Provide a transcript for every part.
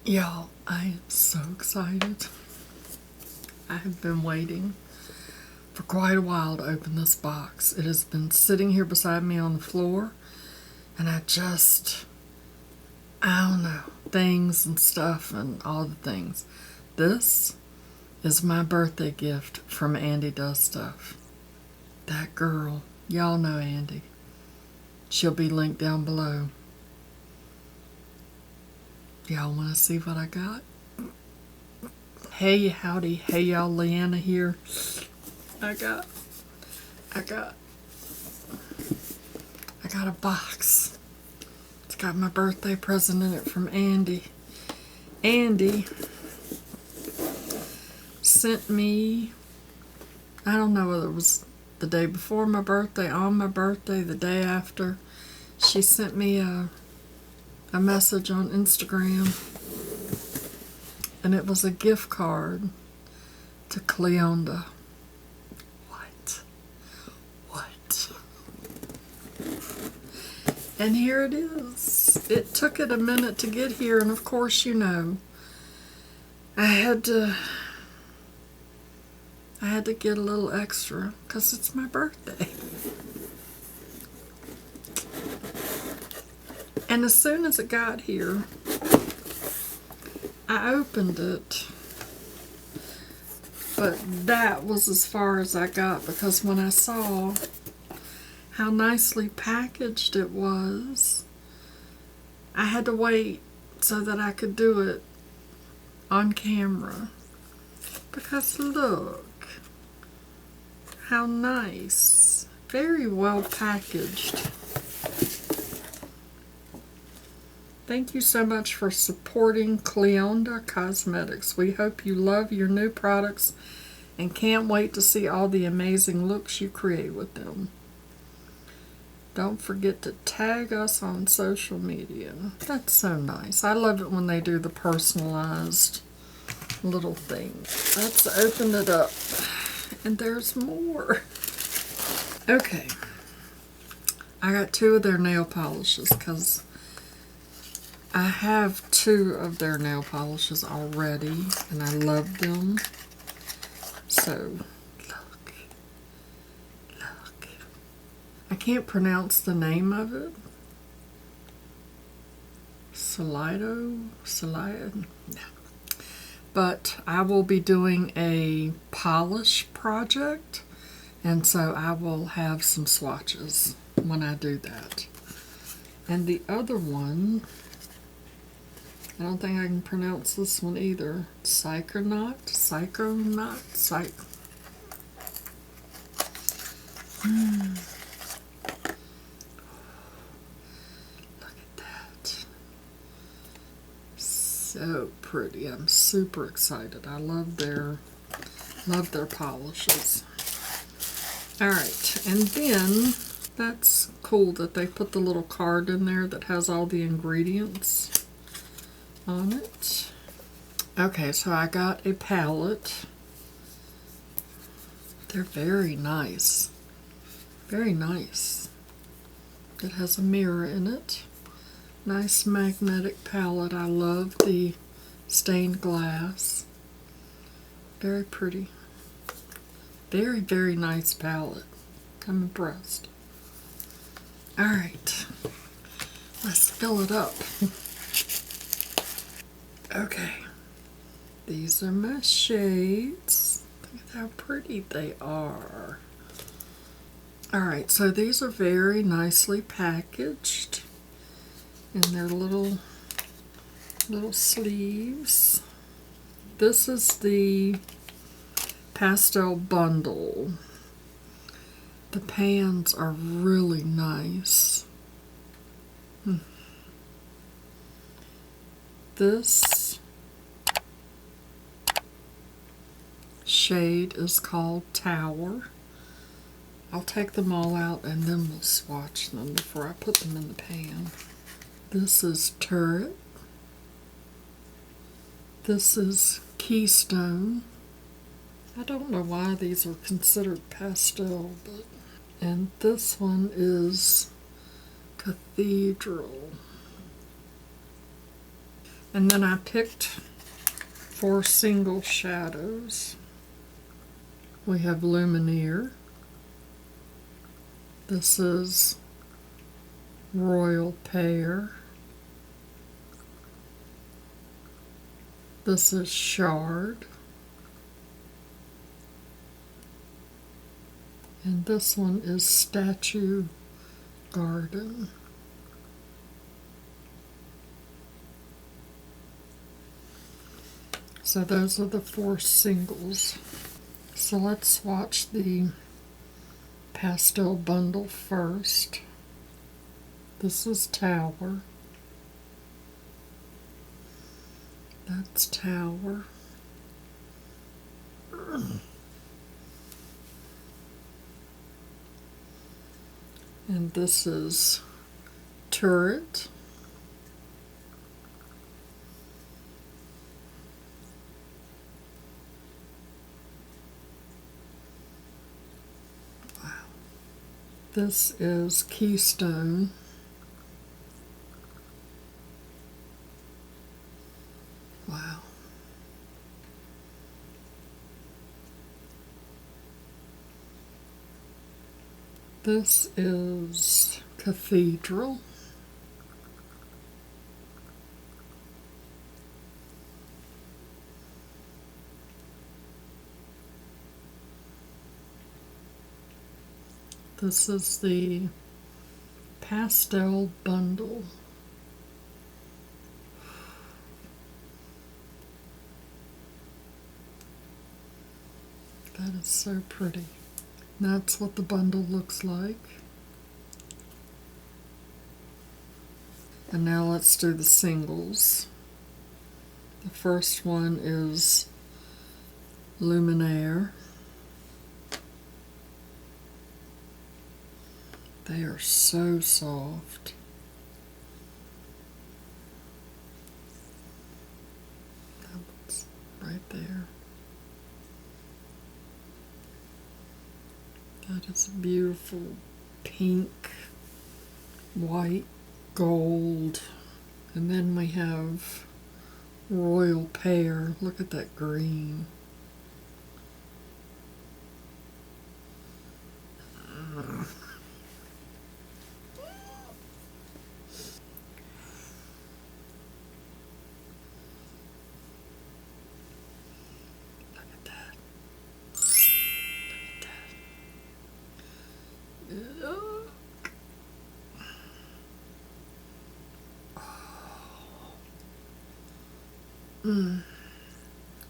Y'all, I am so excited. I have been waiting for quite a while to open this box. It has been sitting here beside me on the floor, and I don't know, things and stuff and all the things. This is my birthday gift from Andi Does Stuff. That girl, y'all know Andi. She'll be linked down below. Y'all want to see what I got? Hey, howdy. Hey, y'all. Leanna here. I got a box. It's got my birthday present in it from Andi. Andi sent me, I don't know whether it was the day before my birthday, on my birthday, the day after. She sent me a message on Instagram, and it was a gift card to Clionadh. What? And here it is. It took it a minute to get here, and of course, you know, I had to get a little extra because it's my birthday. And as soon as it got here, I opened it. But that was as far as I got, because when I saw how nicely packaged it was, I had to wait so that I could do it on camera. Because look how nice. Very well packaged. Thank you so much for supporting Clionadh Cosmetics. We hope you love your new products and can't wait to see all the amazing looks you create with them. Don't forget to tag us on social media. That's so nice. I love it when they do the personalized little things. Let's open it up. And there's more. Okay. I got 2 of their nail polishes because I have 2 of their nail polishes already, and I love them. So, look. I can't pronounce the name of it. Salido? No. But I will be doing a polish project, and so I will have some swatches when I do that. And the other one, I don't think I can pronounce this one either. Psychonaut. Look at that. So pretty. I'm super excited. I love their polishes. Alright, and then that's cool that they put the little card in there that has all the ingredients on it. Okay, so I got a palette. They're very nice. Very nice. It has a mirror in it. Nice magnetic palette. I love the stained glass. Very pretty. Very, very nice palette. I'm impressed. Alright. Let's fill it up. Okay, these are my shades. Look at how pretty they are. Alright, so these are very nicely packaged in their little sleeves. This is the pastel bundle. The pans are really nice. This shade is called Tower. I'll take them all out and then we'll swatch them before I put them in the pan. This is Turret. This is Keystone. I don't know why these are considered pastel, but... And this one is Cathedral. And then I picked 4 single shadows. We have Lumineer. This is Royal Pear. This is Shard. And this one is Statue Garden. So those are the 4 singles. So let's swatch the pastel bundle first. This is Tower. That's Tower. And this is Turret. Wow. This is Keystone. Wow. This is Cathedral. This is the pastel bundle. That is so pretty. That's what the bundle looks like. And now let's do the singles. The first one is Luminaire. They are so soft. That's right there. That is a beautiful pink, white, gold. And then we have Royal Pear. Look at that green.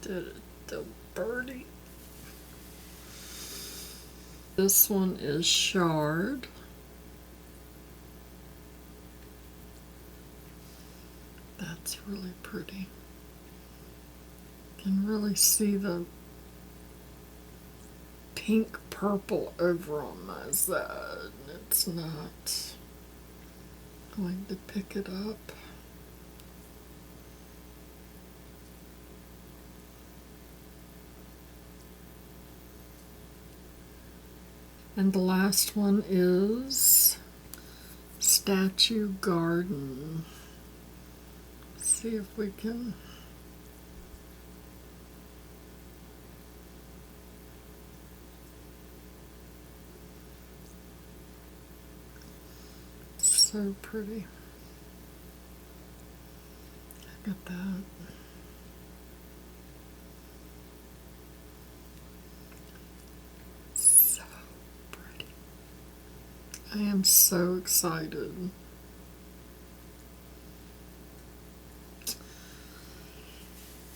Did it, the birdie. This one is Shard. That's really pretty. You can really see the pink purple over on my side. It's not going to pick it up. And the last one is Statue Garden. Let's see if we can. So pretty. Look at that. So pretty. I am so excited.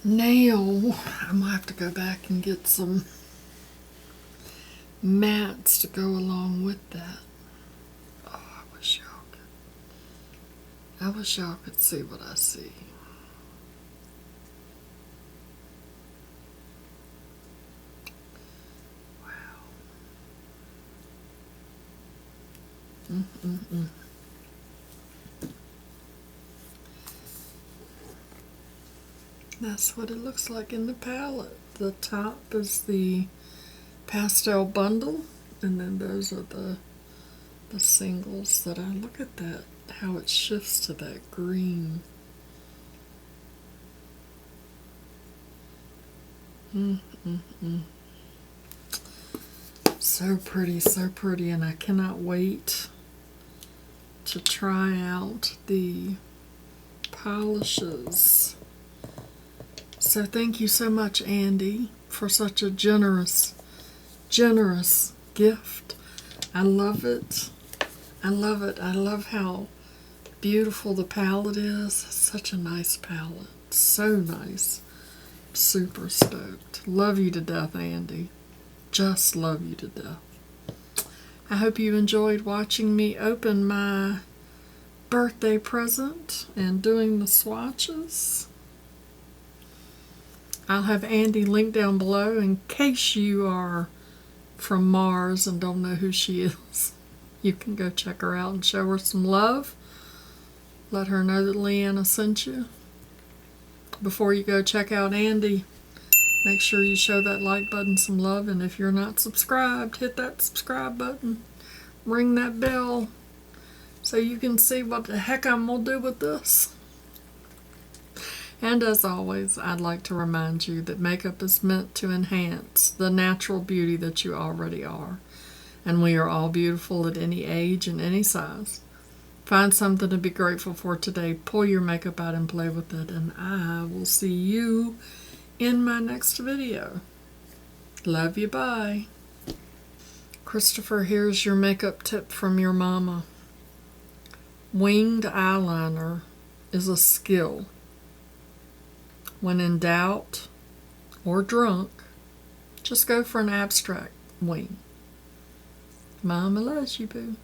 Now, I'm gonna have to go back and get some mats to go along with that. Oh, I wish y'all could see what I see. Wow. That's what it looks like in the palette. The top is the pastel bundle, and then those are the singles that I look at that, how it shifts to that green. So pretty, and I cannot wait to try out the polishes. So thank you so much, Andi, for such a generous gift. I love it. I love it. I love how beautiful the palette is. Such a nice palette. So nice. Super stoked. Love you to death, Andi. Just love you to death. I hope you enjoyed watching me open my birthday present and doing the swatches. I'll have Andi linked down below in case you are from Mars and don't know who she is. You can go check her out and show her some love. Let her know that Leanna sent you. Before you go check out Andi, make sure you show that like button some love, and if you're not subscribed, hit that subscribe button. Ring that bell so you can see what the heck I'm going to do with this. And as always, I'd like to remind you that makeup is meant to enhance the natural beauty that you already are. And we are all beautiful at any age and any size. Find something to be grateful for today. Pull your makeup out and play with it. And I will see you in my next video. Love you, bye. Christopher, here's your makeup tip from your mama. Winged eyeliner is a skill. When in doubt or drunk, just go for an abstract wing. Mama loves you, boo.